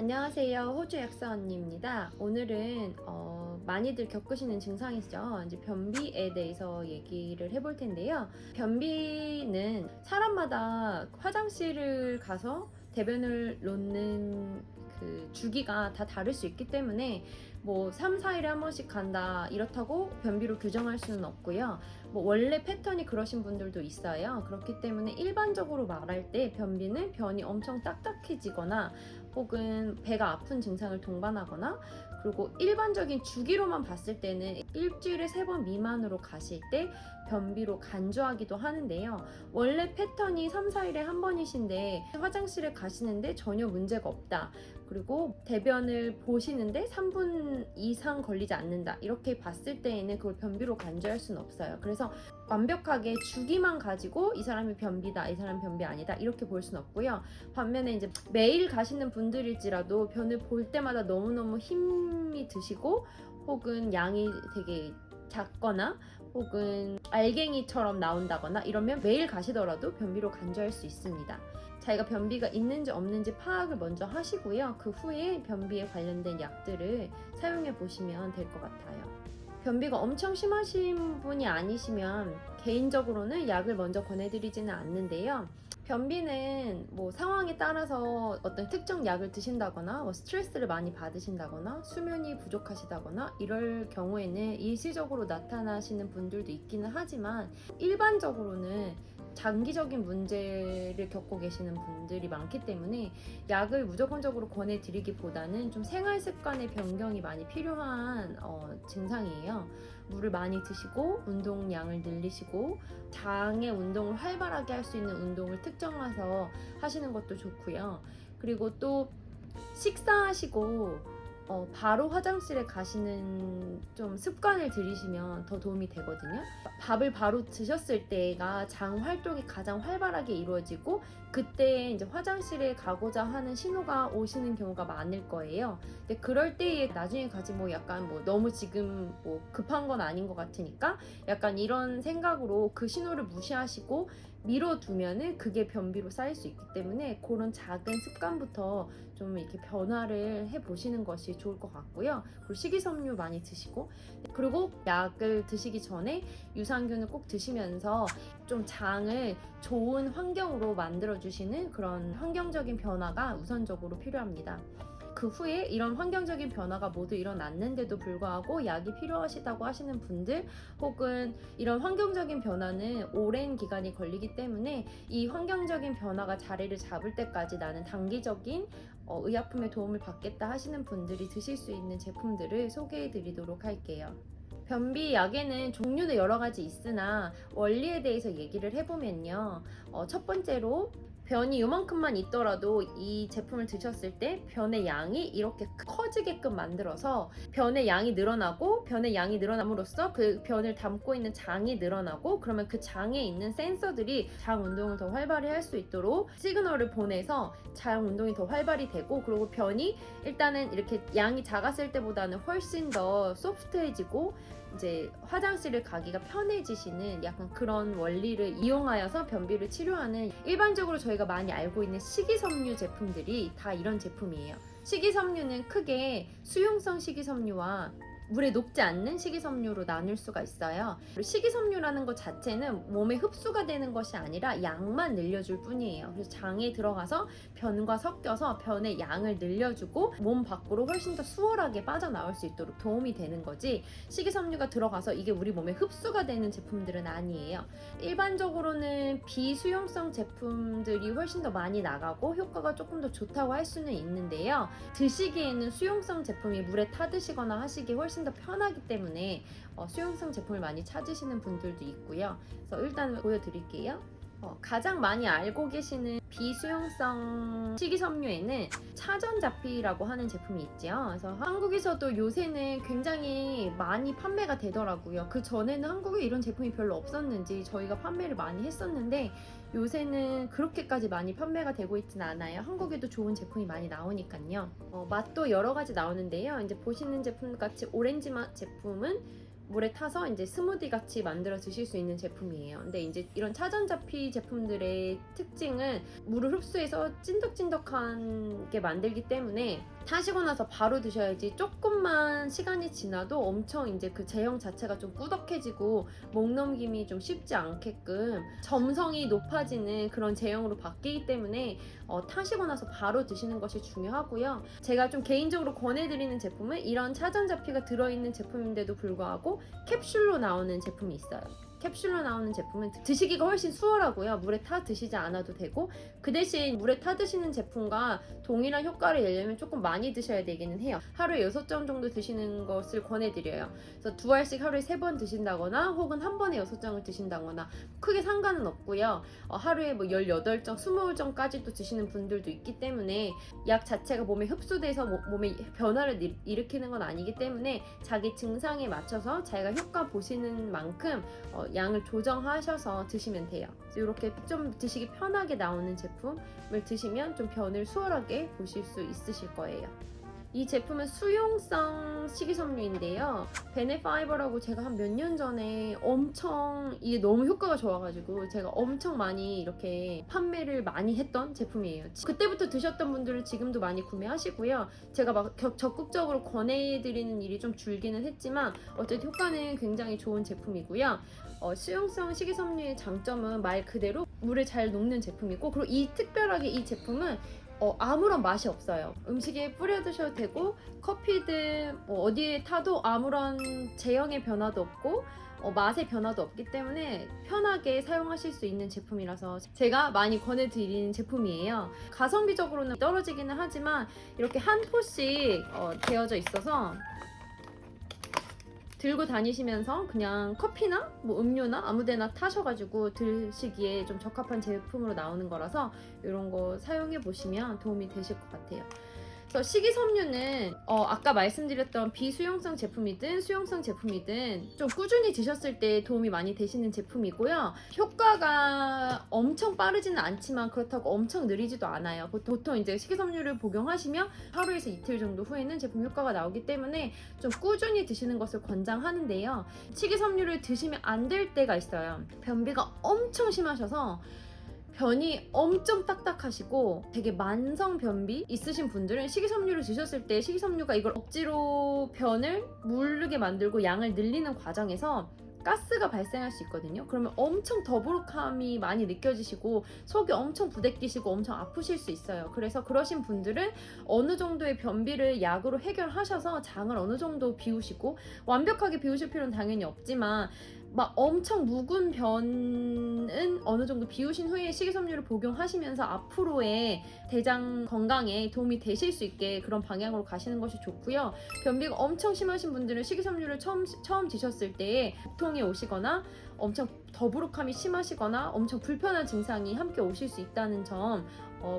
안녕하세요. 호주 약사 언니입니다. 오늘은 많이들 겪으시는 증상이죠. 이제 변비에 대해서 얘기를 해볼 텐데요. 변비는 사람마다 화장실을 가서 대변을 놓는 그 주기가 다 다를 수 있기 때문에 뭐 3, 4일에 한 번씩 간다 이렇다고 변비로 규정할 수는 없고요. 뭐 원래 패턴이 그러신 분들도 있어요. 그렇기 때문에 일반적으로 말할 때 변비는 변이 엄청 딱딱해지거나 혹은 배가 아픈 증상을 동반하거나, 그리고 일반적인 주기로만 봤을 때는 일주일에 3번 미만으로 가실 때 변비로 간주하기도 하는데요. 원래 패턴이 3, 4일에 한 번이신데 화장실에 가시는데 전혀 문제가 없다, 그리고 대변을 보시는데 3분 이상 걸리지 않는다, 이렇게 봤을 때에는 그걸 변비로 간주할 수는 없어요. 그래서 완벽하게 주기만 가지고 이 사람이 변비다, 이 사람이 변비 아니다, 이렇게 볼 수는 없고요. 반면에 이제 매일 가시는 분들일지라도 변을 볼 때마다 너무너무 힘이 드시고 혹은 양이 되게 작거나 혹은 알갱이처럼 나온다거나 이러면 매일 가시더라도 변비로 간주할 수 있습니다. 자기가 변비가 있는지 없는지 파악을 먼저 하시고요. 그 후에 변비에 관련된 약들을 사용해 보시면 될 것 같아요. 변비가 엄청 심하신 분이 아니시면 개인적으로는 약을 먼저 권해드리지는 않는데요. 변비는 뭐 상황에 따라서 어떤 특정 약을 드신다거나 뭐 스트레스를 많이 받으신다거나 수면이 부족하시다거나 이럴 경우에는 일시적으로 나타나시는 분들도 있기는 하지만, 일반적으로는 장기적인 문제를 겪고 계시는 분들이 많기 때문에 약을 무조건적으로 권해드리기보다는 좀 생활 습관의 변경이 많이 필요한 증상이에요. 물을 많이 드시고 운동량을 늘리시고 장의 운동을 활발하게 할 수 있는 운동을 특정해서 하시는 것도 좋고요. 그리고 또 식사하시고 바로 화장실에 가시는 좀 습관을 들이시면 더 도움이 되거든요. 밥을 바로 드셨을 때가 장 활동이 가장 활발하게 이루어지고 그때 이제 화장실에 가고자 하는 신호가 오시는 경우가 많을 거예요. 근데 그럴 때에 나중에 가지 뭐 약간 뭐 너무 지금 뭐 급한 건 아닌 것 같으니까 약간 이런 생각으로 그 신호를 무시하시고 미뤄두면은 그게 변비로 쌓일 수 있기 때문에 그런 작은 습관부터 좀 이렇게 변화를 해보시는 것이 좋을 것 같고요. 그리고 식이섬유 많이 드시고, 그리고 약을 드시기 전에 유산균을 꼭 드시면서 좀 장을 좋은 환경으로 만들어주시는 그런 환경적인 변화가 우선적으로 필요합니다. 그 후에 이런 환경적인 변화가 모두 일어났는데도 불구하고 약이 필요하시다고 하시는 분들, 혹은 이런 환경적인 변화는 오랜 기간이 걸리기 때문에 이 환경적인 변화가 자리를 잡을 때까지 나는 단기적인 의약품의 도움을 받겠다 하시는 분들이 드실 수 있는 제품들을 소개해 드리도록 할게요. 변비 약에는 종류는 여러 가지 있으나 원리에 대해서 얘기를 해보면요. 첫 번째로 변이 요만큼만 있더라도 이 제품을 드셨을 때 변의 양이 이렇게 커지게끔 만들어서 변의 양이 늘어나고, 변의 양이 늘어남으로써 그 변을 담고 있는 장이 늘어나고, 그러면 그 장에 있는 센서들이 장 운동을 더 활발히 할 수 있도록 시그널을 보내서 장 운동이 더 활발히 되고, 그리고 변이 일단은 이렇게 양이 작았을 때보다는 훨씬 더 소프트해지고 이제 화장실을 가기가 편해지시는 약간 그런 원리를 이용하여서 변비를 치료하는, 일반적으로 저희가 많이 알고 있는 식이섬유 제품들이 다 이런 제품이에요. 식이섬유는 크게 수용성 식이섬유와 물에 녹지 않는 식이섬유로 나눌 수가 있어요. 식이섬유라는 것 자체는 몸에 흡수가 되는 것이 아니라 양만 늘려줄 뿐이에요. 그래서 장에 들어가서 변과 섞여서 변의 양을 늘려주고 몸 밖으로 훨씬 더 수월하게 빠져나올 수 있도록 도움이 되는 거지, 식이섬유가 들어가서 이게 우리 몸에 흡수가 되는 제품들은 아니에요. 일반적으로는 비수용성 제품들이 훨씬 더 많이 나가고 효과가 조금 더 좋다고 할 수는 있는데요. 드시기에는 수용성 제품이 물에 타드시거나 하시기 훨씬 더 편하기 때문에 수용성 제품을 많이 찾으시는 분들도 있고요. 그래서 일단 보여드릴게요. 가장 많이 알고 계시는 비수용성 식이섬유에는 차전자피라고 하는 제품이 있죠. 그래서 한국에서도 요새는 굉장히 많이 판매가 되더라고요. 그 전에는 한국에 이런 제품이 별로 없었는지 저희가 판매를 많이 했었는데 요새는 그렇게까지 많이 판매가 되고 있진 않아요. 한국에도 좋은 제품이 많이 나오니까요. 맛도 여러 가지 나오는데요. 이제 보시는 제품 같이 오렌지 맛 제품은 물에 타서 이제 스무디 같이 만들어 드실 수 있는 제품이에요. 근데 이제 이런 차전자피 제품들의 특징은 물을 흡수해서 찐득찐득하게 만들기 때문에 타시고 나서 바로 드셔야지, 조금만 시간이 지나도 엄청 이제 그 제형 자체가 좀 꾸덕해지고 목 넘김이 좀 쉽지 않게끔 점성이 높아지는 그런 제형으로 바뀌기 때문에 타시고 나서 바로 드시는 것이 중요하고요. 제가 좀 개인적으로 권해드리는 제품은 이런 차전자피가 들어있는 제품인데도 불구하고 캡슐로 나오는 제품이 있어요. 캡슐로 나오는 제품은 드시기가 훨씬 수월하고요. 물에 타 드시지 않아도 되고, 그 대신 물에 타 드시는 제품과 동일한 효과를 내려면 조금 많이 드셔야 되기는 해요. 하루에 6점 정도 드시는 것을 권해드려요. 그래서 2알씩 하루에 3번 드신다거나 혹은 한 번에 6장을 드신다거나 크게 상관은 없고요. 하루에 뭐 18점, 20점까지도 드시는 분들도 있기 때문에 약 자체가 몸에 흡수돼서 몸에 변화를 일으키는 건 아니기 때문에 자기 증상에 맞춰서 자기가 효과 보시는 만큼 양을 조정하셔서 드시면 돼요. 이렇게 좀 드시기 편하게 나오는 제품을 드시면 좀 변을 수월하게 보실 수 있으실 거예요. 이 제품은 수용성 식이섬유인데요. 베네파이버라고 제가 한 몇 년 전에 엄청 이게 너무 효과가 좋아가지고 제가 엄청 많이 이렇게 판매를 많이 했던 제품이에요. 그때부터 드셨던 분들은 지금도 많이 구매하시고요. 제가 막 적극적으로 권해드리는 일이 좀 줄기는 했지만 어쨌든 효과는 굉장히 좋은 제품이고요. 수용성 식이섬유의 장점은 말 그대로 물에 잘 녹는 제품이고, 그리고 특별하게 이 제품은 아무런 맛이 없어요. 음식에 뿌려 드셔도 되고 커피든 어디에 타도 아무런 제형의 변화도 없고 맛의 변화도 없기 때문에 편하게 사용하실 수 있는 제품이라서 제가 많이 권해드리는 제품이에요. 가성비적으로는 떨어지기는 하지만 이렇게 한 포씩 되어져 있어서 들고 다니시면서 그냥 커피나 뭐 음료나 아무데나 타셔가지고 드시기에 좀 적합한 제품으로 나오는 거라서 이런 거 사용해 보시면 도움이 되실 것 같아요. 그래서 식이섬유는 아까 말씀드렸던 비수용성 제품이든 수용성 제품이든 좀 꾸준히 드셨을 때 도움이 많이 되시는 제품이고요. 효과가 엄청 빠르지는 않지만 그렇다고 엄청 느리지도 않아요. 보통 이제 식이섬유를 복용하시면 하루에서 이틀 정도 후에는 제품 효과가 나오기 때문에 좀 꾸준히 드시는 것을 권장하는데요. 식이섬유를 드시면 안 될 때가 있어요. 변비가 엄청 심하셔서 변이 엄청 딱딱하시고 되게 만성 변비 있으신 분들은 식이섬유를 드셨을 때 식이섬유가 이걸 억지로 변을 무르게 만들고 양을 늘리는 과정에서 가스가 발생할 수 있거든요. 그러면 엄청 더부룩함이 많이 느껴지시고 속이 엄청 부대끼시고 엄청 아프실 수 있어요. 그래서 그러신 분들은 어느 정도의 변비를 약으로 해결하셔서 장을 어느 정도 비우시고, 완벽하게 비우실 필요는 당연히 없지만 막 엄청 묵은 변은 어느 정도 비우신 후에 식이섬유를 복용하시면서 앞으로의 대장 건강에 도움이 되실 수 있게 그런 방향으로 가시는 것이 좋고요. 변비가 엄청 심하신 분들은 식이섬유를 처음 드셨을 때에 복통이 오시거나 엄청 더부룩함이 심하시거나 엄청 불편한 증상이 함께 오실 수 있다는 점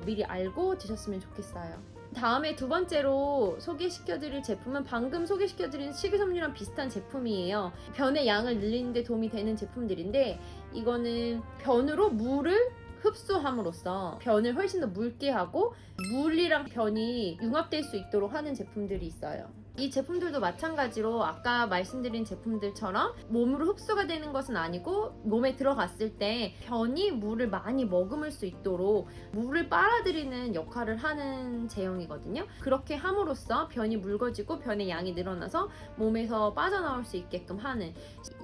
미리 알고 드셨으면 좋겠어요. 다음에 두 번째로 소개시켜드릴 제품은 방금 소개시켜드린 식이섬유랑 비슷한 제품이에요. 변의 양을 늘리는 데 도움이 되는 제품들인데, 이거는 변으로 물을 흡수함으로써 변을 훨씬 더 묽게 하고 물이랑 변이 융합될 수 있도록 하는 제품들이 있어요. 이 제품들도 마찬가지로 아까 말씀드린 제품들처럼 몸으로 흡수가 되는 것은 아니고 몸에 들어갔을 때 변이 물을 많이 머금을 수 있도록 물을 빨아들이는 역할을 하는 제형이거든요. 그렇게 함으로써 변이 묽어지고 변의 양이 늘어나서 몸에서 빠져나올 수 있게끔 하는,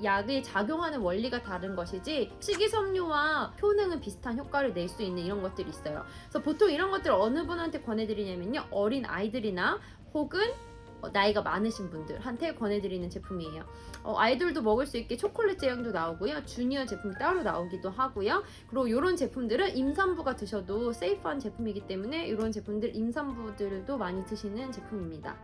약이 작용하는 원리가 다른 것이지 식이섬유와 효능은 비슷한 효과를 낼 수 있는 이런 것들이 있어요. 그래서 보통 이런 것들을 어느 분한테 권해드리냐면요, 어린 아이들이나 혹은 나이가 많으신 분들한테 권해드리는 제품이에요. 아이들도 먹을 수 있게 초콜릿 제형도 나오고요. 주니어 제품이 따로 나오기도 하고요. 그리고 이런 제품들은 임산부가 드셔도 세이프한 제품이기 때문에 이런 제품들 임산부들도 많이 드시는 제품입니다.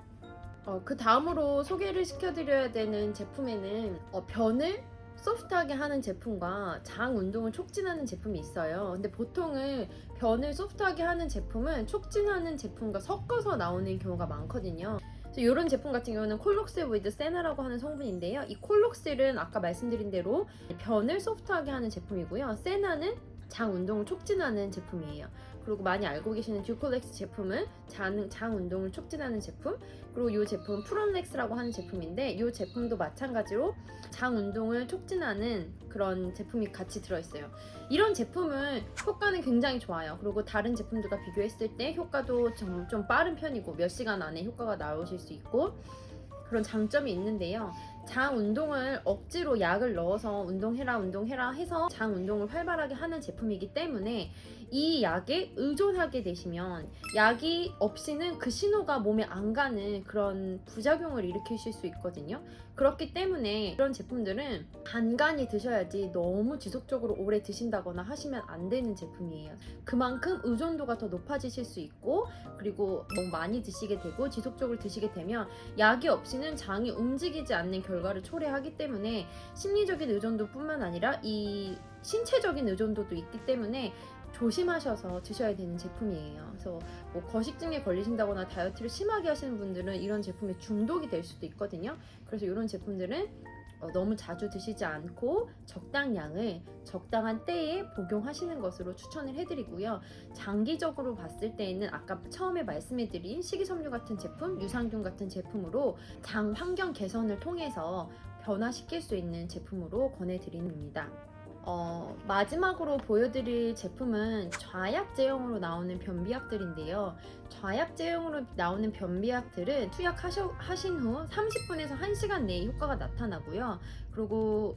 그 다음으로 소개를 시켜드려야 되는 제품에는 변을 소프트하게 하는 제품과 장 운동을 촉진하는 제품이 있어요. 근데 보통은 변을 소프트하게 하는 제품은 촉진하는 제품과 섞어서 나오는 경우가 많거든요. 이런 제품 같은 경우는 콜록셀 위드 세나라고 하는 성분인데요. 이 콜록셀은 아까 말씀드린 대로 변을 소프트하게 하는 제품이고요. 세나는 장 운동을 촉진하는 제품이에요. 그리고 많이 알고 계시는 듀콜렉스 제품은 장 운동을 촉진하는 제품, 그리고 이 제품은 프론렉스라고 하는 제품인데 이 제품도 마찬가지로 장 운동을 촉진하는 그런 제품이 같이 들어있어요. 이런 제품은 효과는 굉장히 좋아요. 그리고 다른 제품들과 비교했을 때 효과도 좀 빠른 편이고 몇 시간 안에 효과가 나오실 수 있고 그런 장점이 있는데요. 장 운동을 억지로 약을 넣어서 운동해라 해서 장 운동을 활발하게 하는 제품이기 때문에 이 약에 의존하게 되시면 약이 없이는 그 신호가 몸에 안 가는 그런 부작용을 일으키실 수 있거든요. 그렇기 때문에 이런 제품들은 간간히 드셔야지 너무 지속적으로 오래 드신다거나 하시면 안 되는 제품이에요. 그만큼 의존도가 더 높아지실 수 있고, 그리고 너무 많이 드시게 되고 지속적으로 드시게 되면 약이 없이는 장이 움직이지 않는 결과를 초래하기 때문에 심리적인 의존도뿐만 아니라 이 신체적인 의존도도 있기 때문에 조심하셔서 드셔야 되는 제품이에요. 그래서 뭐 거식증에 걸리신다거나 다이어트를 심하게 하시는 분들은 이런 제품에 중독이 될 수도 있거든요. 그래서 이런 제품들은 너무 자주 드시지 않고 적당량을 적당한 때에 복용하시는 것으로 추천을 해드리고요. 장기적으로 봤을 때에는 아까 처음에 말씀해드린 식이섬유 같은 제품, 유산균 같은 제품으로 장 환경 개선을 통해서 변화시킬 수 있는 제품으로 권해드립니다. 마지막으로 보여드릴 제품은 좌약 제형으로 나오는 변비약들인데요. 좌약 제형으로 나오는 변비약들은 투약하신 후 30분에서 1시간 내에 효과가 나타나고요. 그리고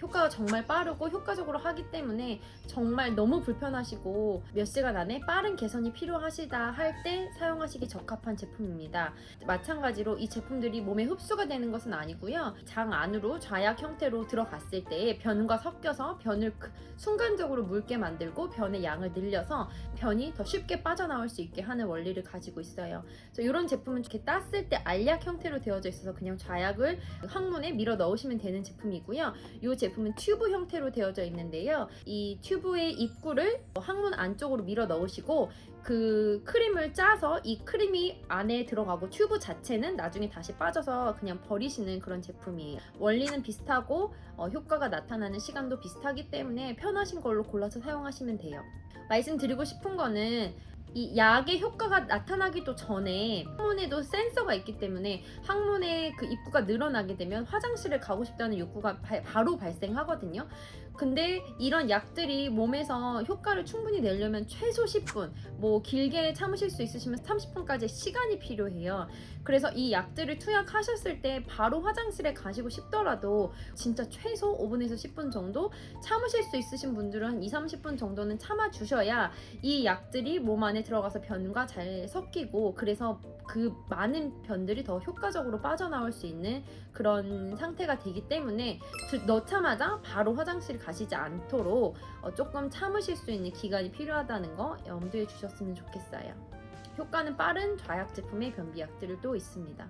효과가 정말 빠르고 효과적으로 하기 때문에 정말 너무 불편하시고 몇 시간 안에 빠른 개선이 필요하시다 할 때 사용하시기 적합한 제품입니다. 마찬가지로 이 제품들이 몸에 흡수가 되는 것은 아니고요. 장 안으로 좌약 형태로 들어갔을 때 변과 섞여서 변을 순간적으로 묽게 만들고 변의 양을 늘려서 변이 더 쉽게 빠져나올 수 있게 하는 원리를 가지고 있어요. 그래서 이런 제품은 이렇게 땄을 때 알약 형태로 되어져 있어서 그냥 좌약을 항문에 밀어 넣으시면 되는 제품이고요. 이 제품은 튜브 형태로 되어져 있는데요. 이 튜브의 입구를 항문 안쪽으로 밀어 넣으시고 그 크림을 짜서 이 크림이 안에 들어가고 튜브 자체는 나중에 다시 빠져서 그냥 버리시는 그런 제품이에요. 원리는 비슷하고 효과가 나타나는 시간도 비슷하기 때문에 편하신 걸로 골라서 사용하시면 돼요. 말씀드리고 싶은 거는 이 약의 효과가 나타나기도 전에 항문에도 센서가 있기 때문에 항문에 그 입구가 늘어나게 되면 화장실을 가고 싶다는 욕구가 바로 발생하거든요. 근데 이런 약들이 몸에서 효과를 충분히 내려면 최소 10분, 뭐 길게 참으실 수 있으시면 30분까지 시간이 필요해요. 그래서 이 약들을 투약하셨을 때 바로 화장실에 가시고 싶더라도 진짜 최소 5분에서 10분 정도 참으실 수 있으신 분들은 한 2-30분 정도는 참아 주셔야 이 약들이 몸 안에 들어가서 변과 잘 섞이고 그래서 그 많은 변들이 더 효과적으로 빠져나올 수 있는 그런 상태가 되기 때문에 넣자마자 바로 화장실 가시지 않도록 조금 참으실 수 있는 기간이 필요하다는 거 염두에 주셨으면 좋겠어요. 효과는 빠른 좌약 제품의 변비약들도 있습니다.